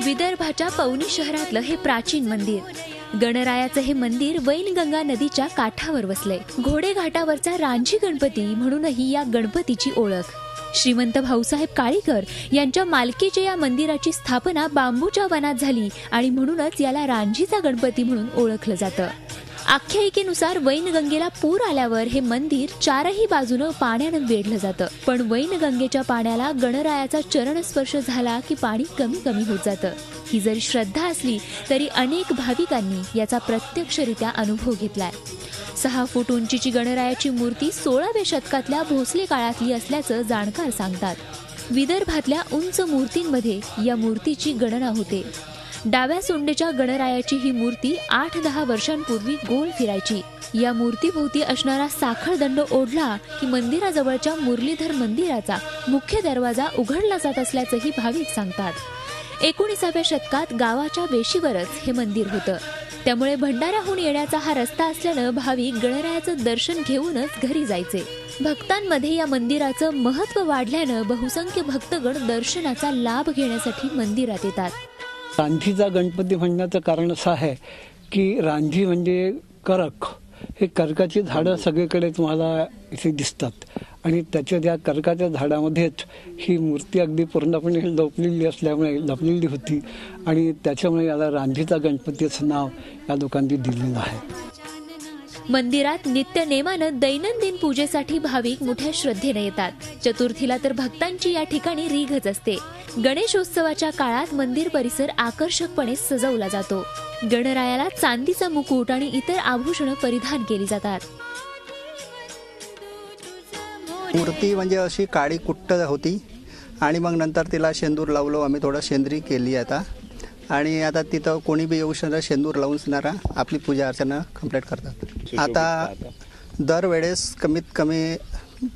विदर्भाच्या पवनी शहरातलं हे प्राचीन मंदिर गणरायाचं हे मंदिर वैनगंगा नदीच्या काठावर वसलंय। घोडे घाटावरचा रांझी गणपती म्हणूनही या गणपतीची ओळख। श्रीमंत भाऊसाहेब काळीकर यांच्या मालकीच्या या मंदिराची स्थापना बांबूच्या वनात झाली आणि म्हणूनच याला रांझीचा गणपती म्हणून ओळखलं जातं। आख्यायिकेनुसार वैनगंगेला पूर आल्यावर हे मंदिर चारही बाजूनं पाण्यानं वेढलं जातं, पण वैनगंगेच्या पाण्याला गणरायाचा चरणस्पर्श झाला की पाणी कमी कमी होत जातं। ही जरी श्रद्धा असली तरी अनेक भाविकांनी याचा प्रत्यक्षरित्या अनुभव घेतलाय। 6 फूट उंचीची गणरायाची मूर्ती 16व्या शतकातल्या भोसले काळातली असल्याचं जाणकार सांगतात। विदर्भातल्या उंच मूर्तींमध्ये या मूर्तीची गणना होते। डाव्या सोंडेच्या गणरायाची ही मूर्ती 8-10 वर्षांपूर्वी गोल फिरायची। या मूर्तीभोवती असणारा साखळदंड ओढला की मंदिराजवळच्या मुरलीधर मंदिराचा मुख्य दरवाजा उघडला जात असल्याचंही भाविक सांगतात। 19व्या शतकात गावाच्या वेशीवरच हे मंदिर होतं, त्यामुळे भंडाऱ्याहून येण्याचा हा रस्ता असल्यानं भाविक गणरायाचं दर्शन घेऊनच घरी जायचे। भक्तांमध्ये या मंदिराचं महत्त्व वाढल्यानं बहुसंख्य भक्तगण दर्शनाचा लाभ घेण्यासाठी मंदिरात येतात। रांझीचा गणपती म्हणण्याचं कारण असं आहे की रांझी म्हणजे करक, हे करकाची झाडं सगळीकडे तुम्हाला इथे दिसतात आणि त्याच्या त्या करकाच्या झाडामध्येच ही मूर्ती अगदी पूर्णपणे लपलेली असल्यामुळे लपलेली होती आणि त्याच्यामुळे याला रांझीचा गणपती असं नाव या लोकांनी दिलेलं आहे। मंदिरात नित्य नेमानं दैनंदिन पूजेसाठी भाविक मोठ्या श्रद्धेने येतात। चतुर्थीला तर भक्तांची या ठिकाणी रीघच असते। गणेशोत्सवाच्या काळात मंदिर परिसर आकर्षकपणे सजवला जातो। गणरायाला चांदीचा मुकुट आणि इतर आभूषणं परिधान केली जातात। मूर्ती म्हणजे अशी काळी कुट्ट होती आणि मग नंतर तिला शेंदूर लावलो आम्ही, थोडा शेंद्री केली आता आणि आता तिथं कोणी बी येऊ शकणार शेंदूर लावून सणारा आपली पूजा अर्चना कंप्लीट करतात। आता दरवेळेस कमीत कमी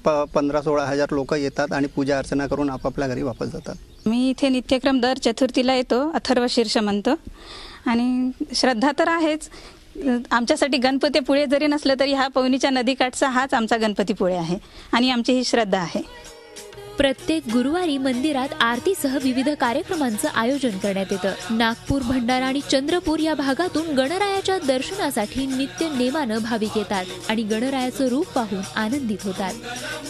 15-16 हजार लोक येतात आणि पूजा अर्चना करून आपापल्या घरी वापस जातात। मी इथे नित्यक्रम दर चतुर्थीला येतो, अथर्व शीर्ष म्हणतो आणि श्रद्धा तर आहेच। आमच्यासाठी गणपतीपुळे जरी नसलं तरी हा पवनीच्या नदीकाठचा हाच आमचा गणपतीपुळे आहे आणि आमची ही श्रद्धा आहे। प्रत्येक गुरुवारी मंदिरात आरतीसह विविध कार्यक्रमांचं आयोजन करण्यात येतं। नागपूर, भंडारा आणि चंद्रपूर या भागातून गणरायाच्या दर्शनासाठी नित्य नेमानं भाविक येतात आणि गणरायाचं रूप पाहून आनंदित होतात।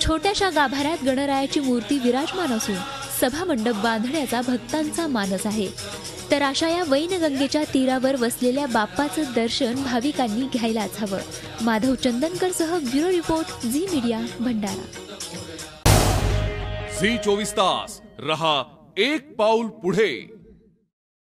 छोट्याशा गाभाऱ्यात गणरायाची मूर्ती विराजमान असून सभामंडप बांधण्याचा भक्तांचा मानस आहे। तर अशा या वैनगंगेच्या तीरावर वसलेल्या बाप्पाचं दर्शन भाविकांनी घ्यायलाच हवं। माधव चंदनकर सह bureau report, Zee media, Bhandara. Zee 24 तास रहा एक पाऊल पुढे।